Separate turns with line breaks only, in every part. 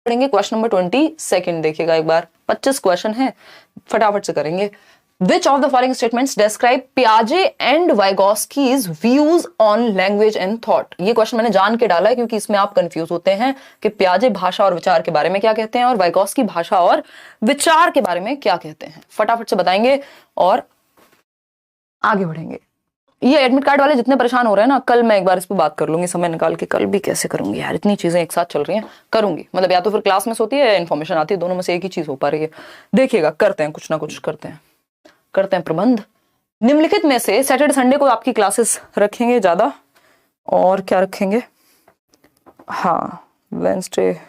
पढ़ेंगे question number 22 देखिएगा एक बार, 25 क्वेश्चन है, फटाफट से करेंगे। Which of the following statements describe Piaget and Vygotsky's views on language and thought? ये क्वेश्चन मैंने जान के डाला है क्योंकि इसमें आप कंफ्यूज होते हैं कि पियाजे भाषा और विचार के बारे में क्या कहते हैं और वाइगोत्स्की भाषा और विचार के बारे में क्या कहते हैं। फटाफट से बताएंगे और आगे बढ़ेंगे। ये एडमिट कार्ड वाले जितने परेशान हो रहे हैं ना, कल मैं एक बार इस पर बात कर लूंगी, समय निकाल के। कल भी कैसे करूंगी यार, इतनी चीजें एक साथ चल रही हैं, करूंगी मतलब या तो फिर क्लास में होती है या इन्फॉर्मेशन आती है, दोनों में से एक ही चीज हो पा रही है। देखिएगा, करते हैं कुछ ना कुछ, करते हैं प्रबंध। निम्नलिखित में से सैटरडे संडे को आपकी क्लासेस रखेंगे ज्यादा, और क्या रखेंगे, हाँ वेंसडे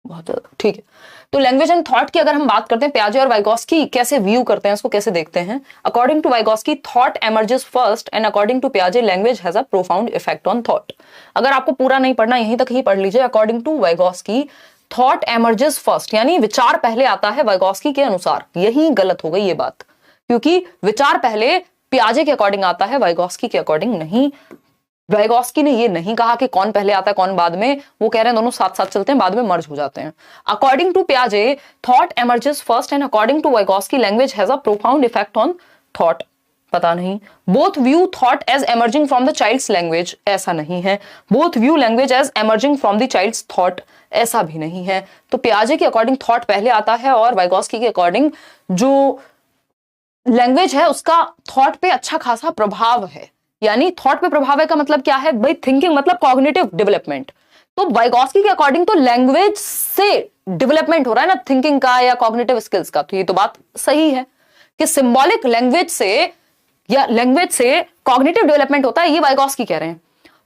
बहुत ज्यादा, ठीक है। तो लैंग्वेज एंड थॉट की अगर हम बात करते हैं, पियाजे और वाइगोत्स्की कैसे व्यू करते हैं, उसको कैसे देखते हैं। According to Vygotsky thought emerges first and according to पियाजे language has a profound effect on thought. अगर आपको पूरा नहीं पढ़ना, यहीं तक ही पढ़ लीजिए। According to Vygotsky thought emerges first, यानी विचार पहले आता है वाइगोत्स्की के अनुसार। यही गलत हो गई ये बात, क्योंकि विचार पहले पियाजे के अकॉर्डिंग आता है, वाइगोत्स्की के अकॉर्डिंग नहीं। वाइगोत्स्की ने ये नहीं कहा कि कौन पहले आता है कौन बाद में, वो कह रहे हैं दोनों साथ साथ चलते हैं, बाद में मर्ज हो जाते हैं। अकॉर्डिंग टू पियाजे thought emerges first and according to Vygotsky language has a profound effect on thought. पता नहीं। Both view thought as emerging from the child's language, ऐसा नहीं है। Both view language as emerging from the child's thought, ऐसा भी नहीं है। तो पियाजे के अकॉर्डिंग थॉट पहले आता है और वाइगोत्स्की के अकॉर्डिंग जो लैंग्वेज है उसका थॉट पे अच्छा खासा प्रभाव है। यानी थॉट पे प्रभाव है का मतलब क्या है भाई, थिंकिंग मतलब कॉग्निटिव डेवलपमेंट। तो वाइगोत्स्की के अकॉर्डिंग तो लैंग्वेज से डेवलपमेंट हो रहा है ना थिंकिंग का या कॉग्निटिव स्किल्स का। तो ये तो बात सही है कि सिंबॉलिक लैंग्वेज से या लैंग्वेज से कॉग्निटिव डेवलपमेंट होता है, ये वाइगोत्स्की कह रहे हैं।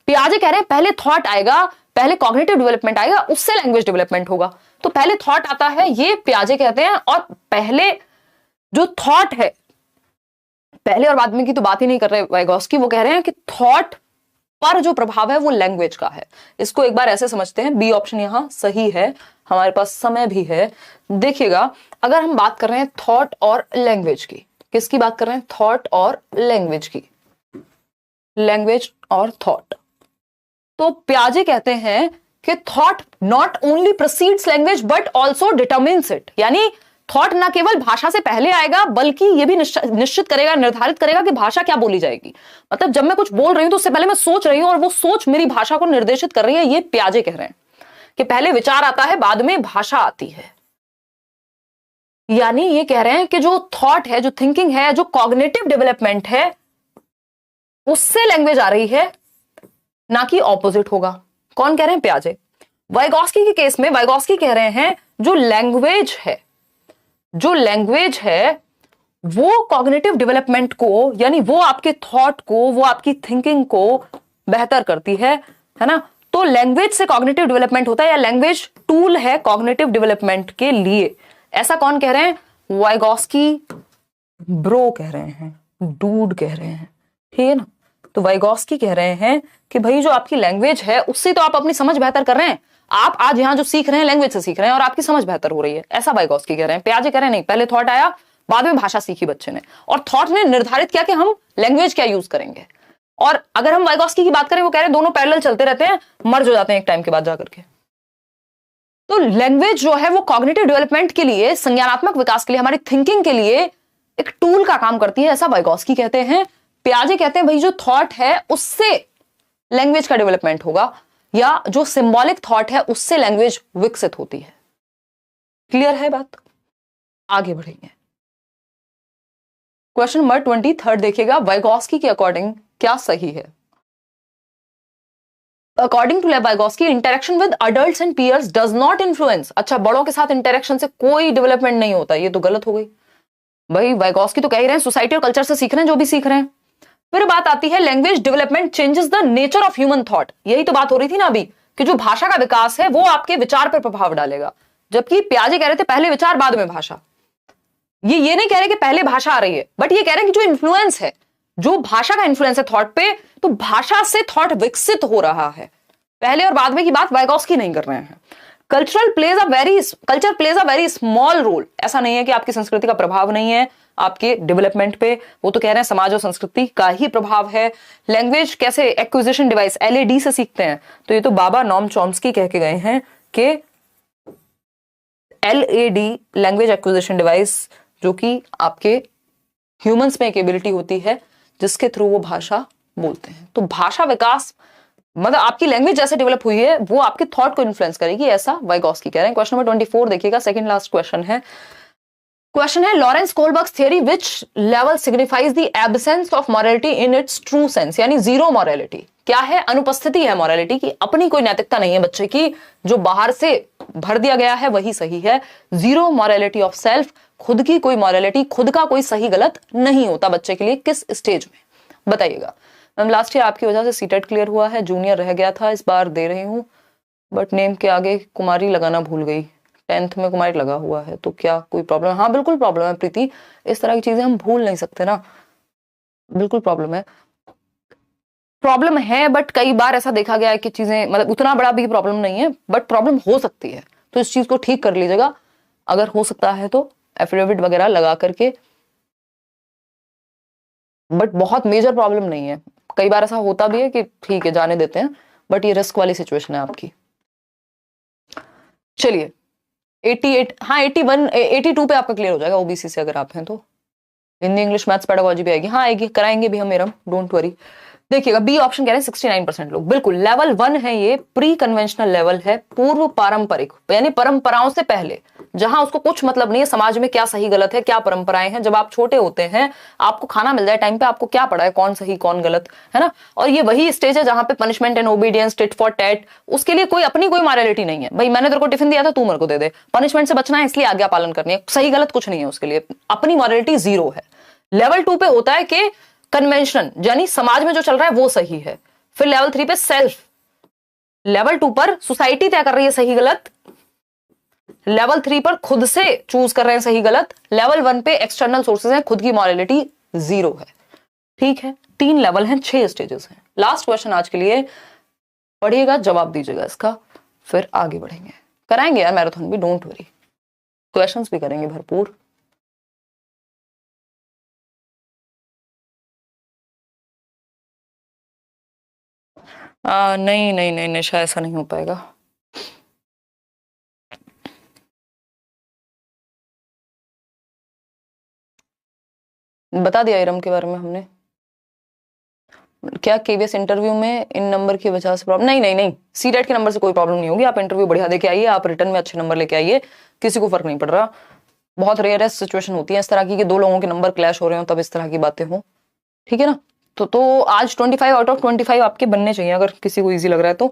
पियाजे कह रहे हैं पहले थॉट आएगा, पहले कॉग्निटिव डेवलपमेंट आएगा, उससे लैंग्वेज डेवलपमेंट होगा। तो पहले थॉट आता है, ये पियाजे कहते हैं। और पहले जो थॉट है, पहले और बाद में की तो बात ही नहीं कर रहे वाइगोत्स्की, वो कह रहे हैं कि थॉट पर जो प्रभाव है वो लैंग्वेज का है। इसको एक बार ऐसे समझते हैं, बी ऑप्शन यहां सही है। हमारे पास समय भी है, देखिएगा। अगर हम बात कर रहे हैं थॉट और लैंग्वेज की, किसकी बात कर रहे हैं, थॉट और लैंग्वेज की, लैंग्वेज और थॉट, तो पियाजे कहते हैं कि thought not only proceeds language but also determines it. यानी थॉट ना केवल भाषा से पहले आएगा बल्कि यह भी निश्चित करेगा, निर्धारित करेगा कि भाषा क्या बोली जाएगी। मतलब जब मैं कुछ बोल रही हूं तो उससे पहले मैं सोच रही हूं और वो सोच मेरी भाषा को निर्देशित कर रही है। ये पियाजे कह रहे हैं कि पहले विचार आता है, बाद में भाषा आती है। यानी ये कह रहे हैं कि जो थॉट है, जो थिंकिंग है, जो कॉग्निटिव डेवलपमेंट है, उससे लैंग्वेज आ रही है, ना कि ऑपोजिट होगा। कौन कह रहे हैं, पियाजे। वाइगोत्स्की के केस में वाइगोत्स्की कह रहे हैं जो लैंग्वेज है वो कॉग्निटिव डेवलपमेंट को, यानी वो आपके थॉट को, वो आपकी थिंकिंग को बेहतर करती है ना। तो लैंग्वेज से कॉग्निटिव डेवलपमेंट होता है, या लैंग्वेज टूल है कॉग्निटिव डेवलपमेंट के लिए। ऐसा कौन कह रहे हैं, वाइगोत्स्की ब्रो कह रहे हैं, डूड कह रहे हैं, ठीक है ना। तो वाइगोत्स्की कह रहे हैं कि भाई जो आपकी लैंग्वेज है उससे तो आप अपनी समझ बेहतर कर रहे हैं। आप आज यहां जो सीख रहे हैं लैंग्वेज से सीख रहे हैं और आपकी समझ बेहतर हो रही है, ऐसा वाइगोत्स्की कह रहे हैं। पियाजे कह रहे हैं नहीं, पहले थॉट आया, बाद में भाषा सीखी बच्चे ने, और थॉट ने निर्धारित किया कि हम लैंग्वेज क्या यूज करेंगे। और अगर हम वाइगोत्स्की की बात करें, वो कह रहे हैं दोनों पैरेलल चलते रहते हैं, मर्ज हो जाते हैं एक टाइम के बाद जाकर के। तो लैंग्वेज जो है वो कॉग्निटिव डेवलपमेंट के लिए, संज्ञानात्मक विकास के लिए, हमारी थिंकिंग के लिए एक टूल का काम करती है, ऐसा वाइगोत्स्की कहते हैं। पियाजे कहते हैं भाई जो थॉट है उससे लैंग्वेज का डेवलपमेंट होगा, या जो सिंबॉलिक थॉट है उससे लैंग्वेज विकसित होती है। क्लियर है बात, आगे बढ़ेंगे। क्वेश्चन नंबर 23 देखिएगा, वाइगोत्स्की के अकॉर्डिंग क्या सही है। According to Vygotsky interaction with adults and peers does not influence. अच्छा, बड़ों के साथ इंटरेक्शन से कोई डेवलपमेंट नहीं होता, ये तो गलत हो गई भाई। वाइगोत्स्की तो कह ही रहे हैं सोसाइटी और कल्चर से सीख रहे हैं जो भी सीख रहे हैं। फिर बात आती है language development changes the nature of human thought. यही तो बात हो रही थी ना अभी, कि जो भाषा का विकास है वो आपके विचार पर प्रभाव डालेगा। जबकि पियाजे कह रहे थे पहले विचार बाद में भाषा। ये नहीं कह रहे कि पहले भाषा आ रही है, बट ये कह रहे हैं कि जो इन्फ्लुएंस है, जो भाषा का इन्फ्लुएंस है थॉट पे, तो भाषा से थॉट विकसित हो रहा है। पहले और बाद में की बात वाइगोत्स्की नहीं कर रहे हैं। Culture plays a very small role. ऐसा नहीं है कि आपकी संस्कृति का प्रभाव नहीं है आपके डेवलपमेंट पे, वो तो कह रहे हैं समाज और संस्कृति का ही प्रभाव है। लैंग्वेज कैसे एक्विजिशन डिवाइस LAD से सीखते हैं, तो ये तो बाबा नॉम चॉम्स्की कह के गए हैं कि LAD लैंग्वेज एक्विजिशन डिवाइस, जो कि आपके ह्यूमंस में एक एबिलिटी होती है जिसके थ्रू वो भाषा बोलते हैं। तो भाषा विकास मतलब आपकी लैंग्वेज जैसे डेवलप हुई है वो आपके थॉट को इन्फ्लुएंस करेगी, ऐसा वाइगॉस्की कह रहे हैं। क्वेश्चन नंबर 24 देखिएगा, सेकंड लास्ट क्वेश्चन है। क्वेश्चन है Lawrence Kohlberg's theory which level signifies the absence of morality in its true sense, यानी जीरो मॉरलिटी। क्या है? अनुपस्थिति है मॉरलिटी की, अपनी कोई नैतिकता नहीं है बच्चे की, जो बाहर से भर दिया गया है वही सही है। जीरो मॉरलिटी ऑफ सेल्फ, खुद की कोई मॉरलिटी, खुद का कोई सही गलत नहीं होता बच्चे के लिए। किस स्टेज में बताइएगा। मैम लास्ट ईयर आपकी वजह से सीटेट क्लियर हुआ है, जूनियर रह गया था, इस बार दे रही हूँ बट नेम के आगे कुमारी लगाना भूल गई। 10th में कुमारी लगा हुआ है तो क्या कोई प्रॉब्लम है? हाँ बिल्कुल प्रॉब्लम है प्रीति, इस तरह की चीजें हम भूल नहीं सकते ना, बिल्कुल प्रॉब्लम है। प्रॉब्लम है बट कई बार ऐसा देखा गया है कि चीजें मतलब उतना बड़ा भी प्रॉब्लम नहीं है बट प्रॉब्लम हो सकती है, तो इस चीज को ठीक कर लीजिएगा। अगर हो सकता है तो एफिडेविट वगैरह लगा करके, बट बहुत मेजर प्रॉब्लम नहीं है। कई बार ऐसा होता भी है कि ठीक है जाने देते हैं, बट ये रिस्क वाली सिचुएशन है आपकी। चलिए 88, हाँ 81, 82 पे आपका क्लियर हो जाएगा ओबीसी से अगर आप हैं तो। हिंदी इंग्लिश मैथ्स पेडागोजी भी आएगी, हाँ आएगी, कराएंगे भी हम मेरम, डोंट वरी। देखिएगा बी ऑप्शन कह रहे हैं 69% लोग, बिल्कुल लेवल 1 है ये, प्री कन्वेंशनल लेवल है, पूर्व पारंपरिक, यानी परंपराओं से पहले, जहां उसको कुछ मतलब नहीं है समाज में क्या सही गलत है, क्या परंपराएं हैं। जब आप छोटे होते हैं आपको खाना मिल जाए टाइम पे, आपको क्या पड़ा है कौन सही कौन गलत, है ना। और ये वही स्टेज है जहां पे punishment and obedience, tit for tat, उसके लिए कोई अपनी कोई मॉरलिटी नहीं है। भाई मैंने तेरे को टिफिन दिया था तू मेरे को दे दे, पनिशमेंट से बचना है इसलिए आज्ञा पालन करनी है, सही गलत कुछ नहीं है उसके लिए, अपनी मॉरलिटी जीरो है। लेवल 2 पे होता है कि कन्वेंशन, यानी समाज में जो चल रहा है वो सही है। फिर लेवल 3 पे सेल्फ, लेवल 2 पर सोसाइटी तय कर रही है सही गलत, लेवल 3 पर खुद से चूज कर रहे हैं सही गलत, लेवल 1 पे एक्सटर्नल सोर्सेज हैं, खुद की मॉरलिटी जीरो है। ठीक है, 3 लेवल हैं, 6 स्टेजेस हैं। लास्ट क्वेश्चन आज के लिए पढ़िएगा, जवाब दीजिएगा इसका, फिर आगे बढ़ेंगे। कराएंगे यार मैराथन भी, डोंट वरी, क्वेश्चंस भी करेंगे भरपूर। नहीं नहीं नहीं नहीं, शायद ऐसा नहीं हो पाएगा। बता दिया इरम के बारे में हमने, क्या केवीएस इंटरव्यू में इन नंबर की वजह से प्रॉब्लम? नहीं नहीं नहीं, सीटेट के नंबर से कोई प्रॉब्लम नहीं होगी। आप इंटरव्यू बढ़िया देके आइए, आप रिटर्न में अच्छे नंबर लेके आइए, किसी को फर्क नहीं पड़ रहा। बहुत रेयरेस्ट सिचुएशन होती है इस तरह की कि 2 लोगों के नंबर क्लैश हो रहे हो तब इस तरह की बातें हो, ठीक है ना। तो आज 25 आउट ऑफ 25 आपके बनने चाहिए अगर किसी को इजी लग रहा है तो।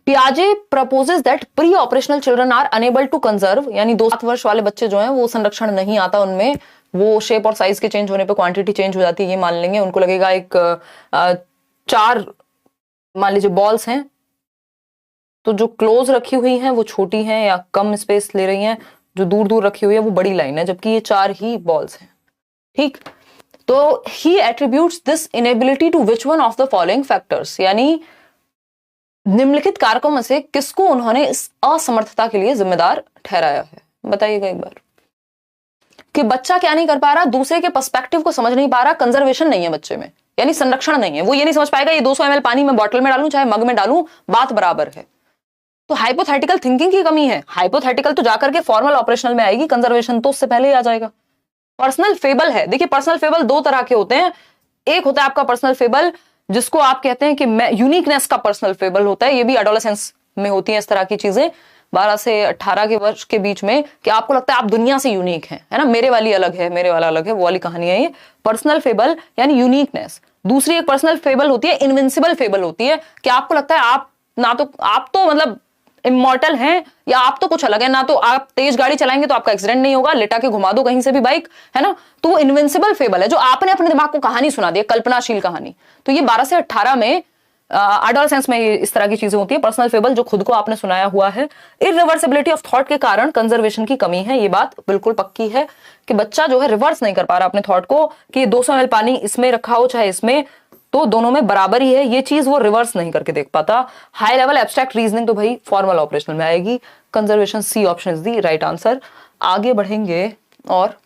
पियाजे proposes that pre operational children are unable to conserve, यानी 2-7 वर्ष वाले बच्चे जो हैं वो संरक्षण नहीं आता उनमें, वो शेप और साइज के चेंज होने पे क्वांटिटी चेंज हो जाती है, ये मान लेंगे। उनको लगेगा एक 4 मान लीजिए बॉल्स हैं, तो जो क्लोज रखी हुई हैं वो छोटी हैं या कम स्पेस ले रही हैं, जो दूर दूर रखी हुई है वो बड़ी लाइन है, जबकि ये 4 ही बॉल्स हैं। ठीक, तो he attributes this inability to which one of the following factors, यानी निम्नलिखित कारकों में से किसको उन्होंने इस असमर्थता के लिए जिम्मेदार ठहराया है? बताइएगा एक बार। कि बच्चा क्या नहीं कर पा रहा, दूसरे के पर्सपेक्टिव को समझ नहीं पा रहा, कंजर्वेशन नहीं है बच्चे में, यानी संरक्षण नहीं है। वो ये नहीं समझ पाएगा ये 200 ml पानी में बॉटल में डालूं चाहे मग में डालूं बात बराबर है। तो हाइपोथेटिकल थिंकिंग की कमी है। हाइपोथेटिकल तो जाकर के फॉर्मल ऑपरेशनल में आएगी, कंजर्वेशन तो उससे पहले ही आ जाएगा। पर्सनल फेबल है, देखिए पर्सनल फेबल 2 तरह के होते हैं। एक होता है आपका पर्सनल फेबल जिसको आप कहते हैं कि मैं यूनिकनेस का पर्सनल फेबल होता है, ये भी एडोलेसेंस में होती है इस तरह की चीजें, 12 से 18 के वर्ष के बीच में, कि आपको लगता है आप दुनिया से यूनिक हैं, है ना, मेरे वाली अलग है, मेरे वाला अलग है, वो वाली कहानी है ये पर्सनल फेबल यानी यूनिकनेस। दूसरी एक पर्सनल फेबल होती है इनविंसिबल फेबल होती है, कि आपको लगता है आप तो मतलब इमॉर्टल हैं, या आप तो कुछ अलग है, ना तो आप तेज गाड़ी चलाएंगे तो आपका एक्सीडेंट नहीं होगा, लेटा के घुमा दो कहीं से भी बाइक, है ना। तो वो इनविंसिबल फेबल है जो आपने अपने दिमाग को कहानी सुना दी, कल्पनाशील कहानी। तो ये 12 से 18 में एडोलेसेंस में इस तरह की चीजें होती है, पर्सनल फेबल जो खुद को आपने सुनाया हुआ है। इरिवर्सिबिलिटी ऑफ थॉट के कारण कंजर्वेशन की कमी है, ये बात बिल्कुल पक्की है कि बच्चा जो है रिवर्स नहीं कर पा रहा अपने थॉट को, कि 200 ml पानी इसमें रखा हो चाहे इसमें, तो दोनों में बराबर ही है, ये चीज वो रिवर्स नहीं करके देख पाता। हाई लेवल एब्स्ट्रैक्ट रीजनिंग तो भाई फॉर्मल ऑपरेशनल में आएगी। Conservation C option is the right answer. आगे बढ़ेंगे और